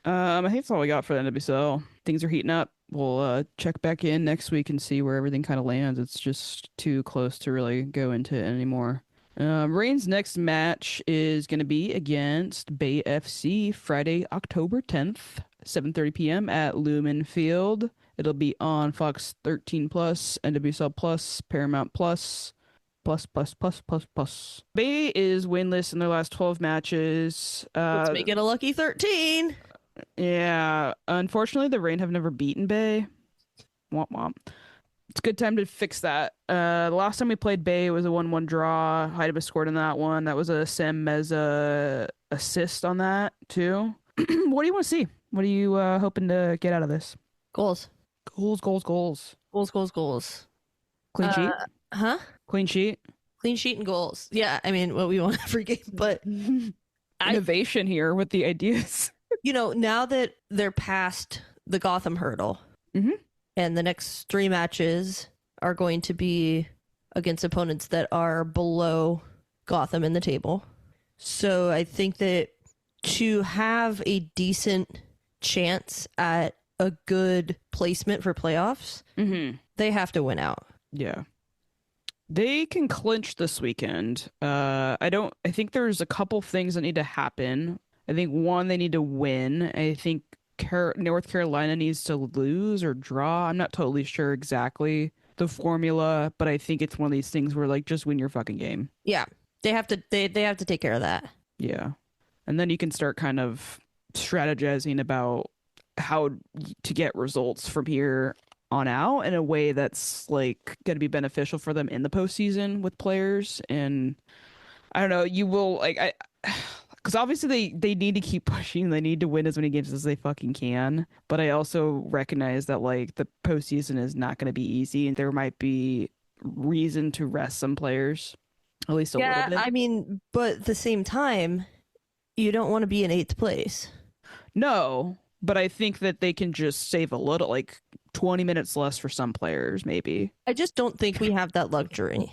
[SPEAKER 1] I think that's all we got for the NWSL. Things are heating up. We'll check back in next week and see where everything kind of lands. It's just too close to really go into it anymore. Reign's next match is going to be against Bay FC Friday, October 10th, 7:30 p.m. at Lumen Field. It'll be on Fox 13 Plus, NWSL Plus, Paramount Plus. Plus. Bay is winless in their last 12 matches.
[SPEAKER 2] Let's make it a lucky 13.
[SPEAKER 1] Yeah, unfortunately, the Reign have never beaten Bay. Womp womp. It's a good time to fix that. The last time we played Bay, it was a 1-1 draw. Heidema scored in that one. That was a Sam Meza assist on that, too. What do you want to see? What are you hoping to get out of this?
[SPEAKER 2] Goals.
[SPEAKER 1] Goals.
[SPEAKER 2] Goals.
[SPEAKER 1] Clean sheet?
[SPEAKER 2] Huh?
[SPEAKER 1] Clean sheet?
[SPEAKER 2] Clean sheet and goals. Yeah, I mean, what we want every game, but
[SPEAKER 1] Innovation here with the ideas.
[SPEAKER 2] Now that they're past the Gotham hurdle, and the next 3 matches are going to be against opponents that are below Gotham in the table. So I think that to have a decent chance at a good placement for playoffs, they have to win out.
[SPEAKER 1] Yeah. They can clinch this weekend. I think there's a couple things that need to happen. I think one, they need to win. I think North Carolina needs to lose or draw. I'm not totally sure exactly the formula, but I think it's one of these things where like just win your fucking game.
[SPEAKER 2] Yeah. They have to they have to take care of that.
[SPEAKER 1] Yeah. And then you can start kind of strategizing about how to get results from here on out in a way that's like going to be beneficial for them in the postseason with players. And I don't know, you will like because obviously they need to keep pushing. They need to win as many games as they fucking can. But I also recognize that like the postseason is not going to be easy, and there might be reason to rest some players, at least a little bit.
[SPEAKER 2] I mean, but at the same time, you don't want to be in 8th place.
[SPEAKER 1] No, but I think that they can just save a little, like 20 minutes less for some players, maybe.
[SPEAKER 2] I just don't think we have that luxury.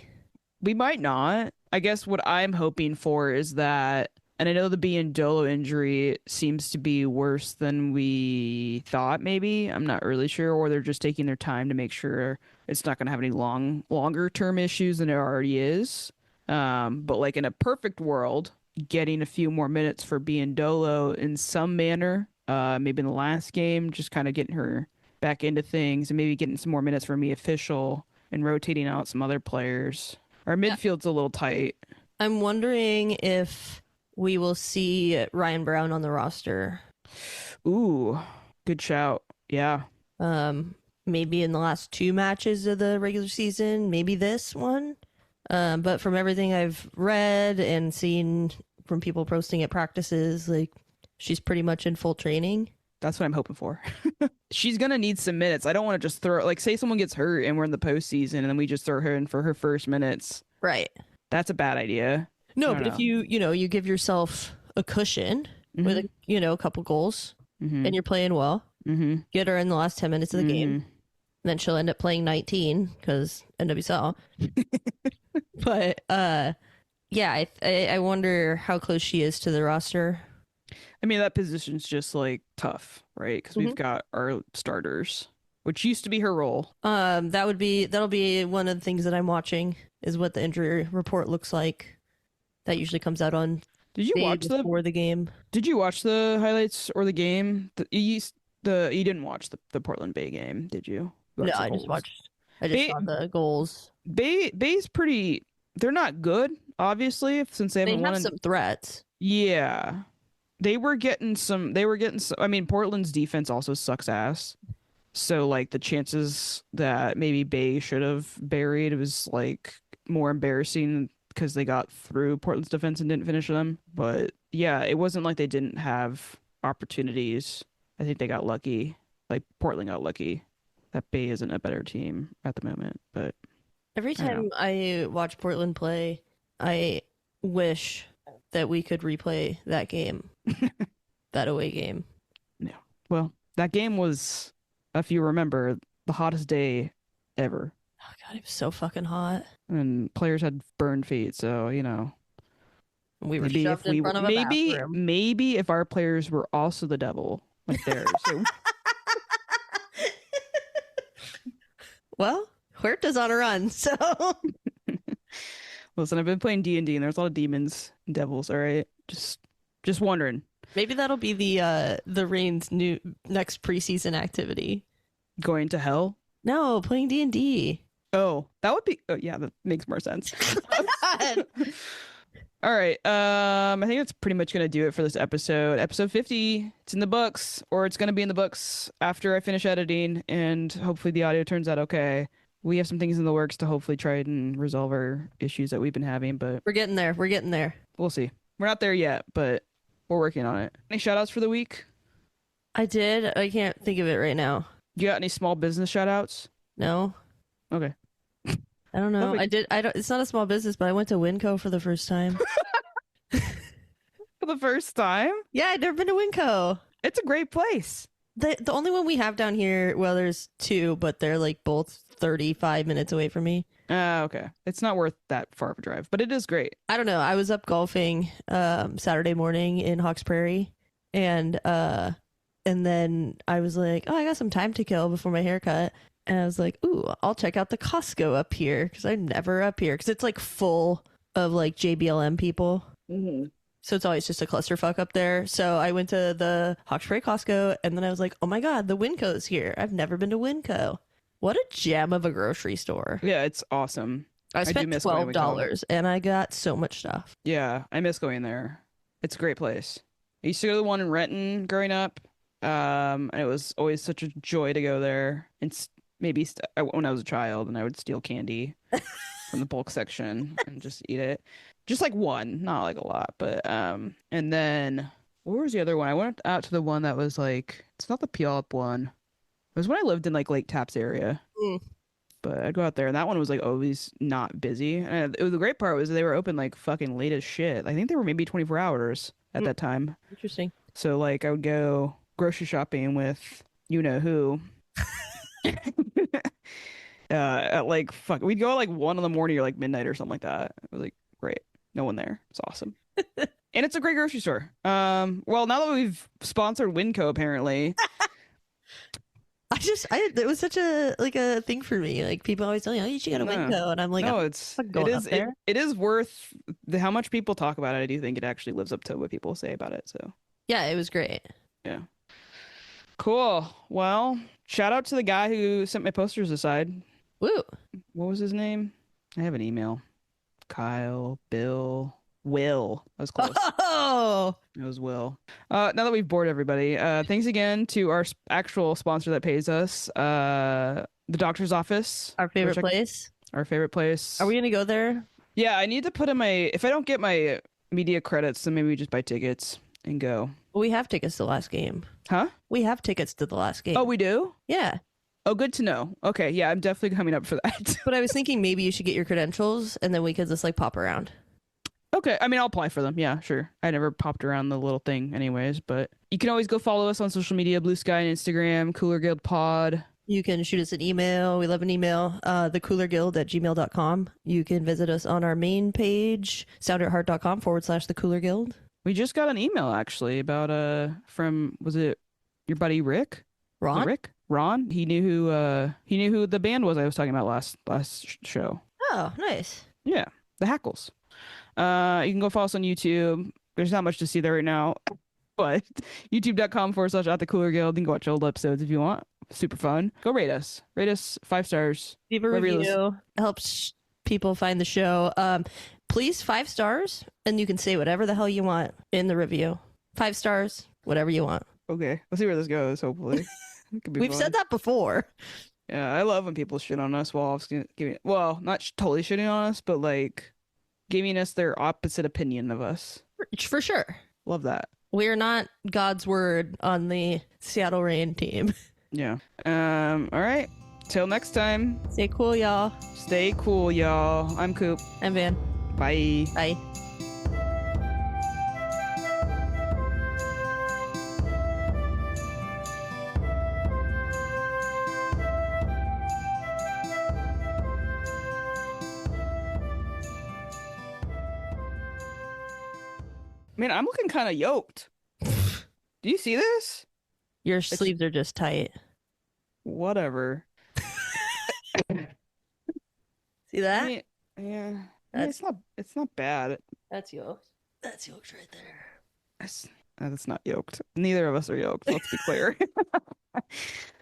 [SPEAKER 1] We might not. I guess what I'm hoping for is that, and I know the Biandolo injury seems to be worse than we thought, maybe. I'm not really sure, or they're just taking their time to make sure it's not going to have any longer term issues than it already is. But like in a perfect world, getting a few more minutes for Biandolo in some manner, maybe in the last game, just kind of getting her back into things, and maybe getting some more minutes for me official and rotating out some other players. Our midfield's a little tight.
[SPEAKER 2] I'm wondering if we will see Ryan Brown on the roster.
[SPEAKER 1] Ooh, good shout. Yeah.
[SPEAKER 2] Maybe in the last 2 matches of the regular season, maybe this one. But from everything I've read and seen from people posting at practices, like she's pretty much in full training.
[SPEAKER 1] That's what I'm hoping for. She's going to need some minutes. I don't want to just throw, like, say someone gets hurt and we're in the postseason and then we just throw her in for her first minutes.
[SPEAKER 2] Right.
[SPEAKER 1] That's a bad idea.
[SPEAKER 2] No, but if you give yourself a cushion with a couple goals and you're playing well, get her in the last 10 minutes of the game, then she'll end up playing 19 because NWSL. But yeah, I wonder how close she is to the roster.
[SPEAKER 1] I mean, that position's just like tough, right? Because we've got our starters, which used to be her role.
[SPEAKER 2] That'll be one of the things that I'm watching is what the injury report looks like. That usually comes out on
[SPEAKER 1] Did you
[SPEAKER 2] day
[SPEAKER 1] watch the
[SPEAKER 2] before the game.
[SPEAKER 1] Did you watch the highlights or the game? You didn't watch the Portland Bay game, did you? You
[SPEAKER 2] No,
[SPEAKER 1] watched the
[SPEAKER 2] I just
[SPEAKER 1] goals.
[SPEAKER 2] watched. I just
[SPEAKER 1] Bay
[SPEAKER 2] saw the goals.
[SPEAKER 1] Bay's pretty. They're not good, obviously, since they
[SPEAKER 2] They
[SPEAKER 1] haven't won.
[SPEAKER 2] have some threats.
[SPEAKER 1] Yeah, they were getting some. They were getting some. I mean, Portland's defense also sucks ass. So like the chances that maybe Bay should have buried was like more embarrassing because they got through Portland's defense and didn't finish them. But yeah, it wasn't like they didn't have opportunities. I think they got lucky. Like Portland got lucky that Bay isn't a better team at the moment. But
[SPEAKER 2] Every
[SPEAKER 1] I don't know.
[SPEAKER 2] time I watch Portland play, I wish that we could replay that game, that away game.
[SPEAKER 1] Yeah. Well, that game was, if you remember, the hottest day ever.
[SPEAKER 2] Oh god, it was so fucking hot.
[SPEAKER 1] And players had burned feet, so
[SPEAKER 2] We were
[SPEAKER 1] maybe
[SPEAKER 2] shoved
[SPEAKER 1] if
[SPEAKER 2] in
[SPEAKER 1] we
[SPEAKER 2] front of a
[SPEAKER 1] maybe
[SPEAKER 2] bathroom.
[SPEAKER 1] maybe if our players were also the devil like theirs. So
[SPEAKER 2] Well, Huerta's on a run, so
[SPEAKER 1] listen, I've been playing D&D and there's a lot of demons and devils, all right? Just wondering.
[SPEAKER 2] maybe that'll be the Reign's new next preseason activity.
[SPEAKER 1] Going to hell?
[SPEAKER 2] No, playing D&D.
[SPEAKER 1] Oh, that would be yeah, that makes more sense. All right. I think that's pretty much gonna do it for this episode. Episode 50. It's in the books, or it's gonna be in the books after I finish editing, and hopefully the audio turns out okay. We have some things in the works to hopefully try and resolve our issues that we've been having, but
[SPEAKER 2] We're getting there. We're getting there.
[SPEAKER 1] we'll see. We're not there yet, but we're working on it. Any shout outs for the week?
[SPEAKER 2] I did. I can't think of it right now.
[SPEAKER 1] You got any small business shout outs?
[SPEAKER 2] No,
[SPEAKER 1] Okay.
[SPEAKER 2] I don't know.
[SPEAKER 1] Perfect.
[SPEAKER 2] I did. I don't. It's not a small business, but I went to Winco for the first time.
[SPEAKER 1] For the first time?
[SPEAKER 2] Yeah, I'd never been to Winco.
[SPEAKER 1] It's a great place.
[SPEAKER 2] The only one we have down here, well, there's two, but they're like both 35 minutes away from me.
[SPEAKER 1] Okay. It's not worth that far of a drive, but it is great.
[SPEAKER 2] I don't know. I was up golfing Saturday morning in Hawks Prairie, and then I was like, oh, I got some time to kill before my haircut. And I was like, ooh, I'll check out the Costco up here because I'm never up here because it's like full of like JBLM people.
[SPEAKER 1] Mm-hmm.
[SPEAKER 2] So it's always just a clusterfuck up there. So I went to the Hawks Prairie Costco, and then I was like, oh my God, the Winco's here. I've never been to Winco. What a gem of a grocery store.
[SPEAKER 1] Yeah, it's awesome.
[SPEAKER 2] I
[SPEAKER 1] do
[SPEAKER 2] spent
[SPEAKER 1] miss going to
[SPEAKER 2] $12 and I got so much stuff.
[SPEAKER 1] Yeah, I miss going there. It's a great place. I used to go to the one in Renton growing up, and it was always such a joy to go there. And when I was a child, and I would steal candy from the bulk section and just eat it, just like one, not like a lot. But and then what was the other one? I went out to the one that was like, it's not the Puyallup one. It was when I lived in like Lake Tapps area.
[SPEAKER 2] Mm.
[SPEAKER 1] But I'd go out there, and that one was like always not busy. And the great part was they were open like fucking late as shit. I think they were maybe 24 hours at that time.
[SPEAKER 2] Interesting.
[SPEAKER 1] So like I would go grocery shopping with you know who. At like we'd go at like 1 in the morning or like midnight or something like that. It was like great, no one there. It's awesome. And it's a great grocery store. Well, now that we've sponsored Winco, apparently.
[SPEAKER 2] It was such a thing for me. Like people always tell me, oh, you should go to
[SPEAKER 1] No.
[SPEAKER 2] Winco, and I'm like,
[SPEAKER 1] No,
[SPEAKER 2] I'm
[SPEAKER 1] it's
[SPEAKER 2] fucking going up there.
[SPEAKER 1] it is worth how much people talk about it. I do think it actually lives up to what people say about it. So
[SPEAKER 2] Yeah, it was great.
[SPEAKER 1] yeah, cool. Well, shout out to the guy who sent my posters aside.
[SPEAKER 2] Woo.
[SPEAKER 1] What was his name? I have an email. Kyle, Bill, Will. I was close.
[SPEAKER 2] Oh,
[SPEAKER 1] It was Will. Now that we've bored everybody, thanks again to our actual sponsor that pays us, the doctor's office.
[SPEAKER 2] our favorite
[SPEAKER 1] which
[SPEAKER 2] place.
[SPEAKER 1] Our favorite place.
[SPEAKER 2] Are we gonna go there?
[SPEAKER 1] Yeah, I need to put in if I don't get my media credits, then maybe we just buy tickets and go.
[SPEAKER 2] We have tickets to the last game.
[SPEAKER 1] Huh?
[SPEAKER 2] We have tickets to the last game.
[SPEAKER 1] Oh, we do?
[SPEAKER 2] Yeah.
[SPEAKER 1] Oh, good to know. Okay, yeah, I'm definitely coming up for that.
[SPEAKER 2] But I was thinking maybe you should get your credentials and then we could just like pop around.
[SPEAKER 1] Okay, I mean, I'll apply for them. Yeah, sure. I never popped around the little thing anyways, but you can always go follow us on social media, Bluesky and Instagram, Cooler Guild Pod.
[SPEAKER 2] You can shoot us an email. We love an email. thecoolerguild@gmail.com. You can visit us on our main page, sounderatheart.com/thecoolerguild.
[SPEAKER 1] We just got an email actually about from, was it your buddy Rick? Was it
[SPEAKER 2] Ron?
[SPEAKER 1] Rick? Ron? He knew who the band was I was talking about last show.
[SPEAKER 2] Oh, nice.
[SPEAKER 1] Yeah, the Hackles. You can go follow us on YouTube. There's not much to see there right now, but youtube.com/@ the Cooler Guild. You can go watch old episodes if you want. Super fun. Go rate us. Rate us 5 stars.
[SPEAKER 2] Leave a review. Helps people find the show. Please 5 stars, and you can say whatever the hell you want in the review. 5 stars, whatever you want.
[SPEAKER 1] Okay, we'll see where this goes. Hopefully, it could be
[SPEAKER 2] We've
[SPEAKER 1] fun.
[SPEAKER 2] said that before.
[SPEAKER 1] Yeah, I love when people shit on us while giving, well, not totally shitting on us, but like giving us their opposite opinion of us.
[SPEAKER 2] For sure.
[SPEAKER 1] Love that.
[SPEAKER 2] We're not God's word on the Seattle Rain team.
[SPEAKER 1] Yeah. All right. Till next time.
[SPEAKER 2] Stay cool, y'all.
[SPEAKER 1] Stay cool, y'all. I'm Coop.
[SPEAKER 2] I'm Van.
[SPEAKER 1] Bye.
[SPEAKER 2] Bye.
[SPEAKER 1] Man, I'm looking kind of yoked. Do you see this?
[SPEAKER 2] Your sleeves are just tight.
[SPEAKER 1] Whatever.
[SPEAKER 2] See that?
[SPEAKER 1] I mean, yeah. I mean, it's not bad.
[SPEAKER 2] That's yoked. That's yoked right there.
[SPEAKER 1] That's not yoked. Neither of us are yoked. Let's be clear.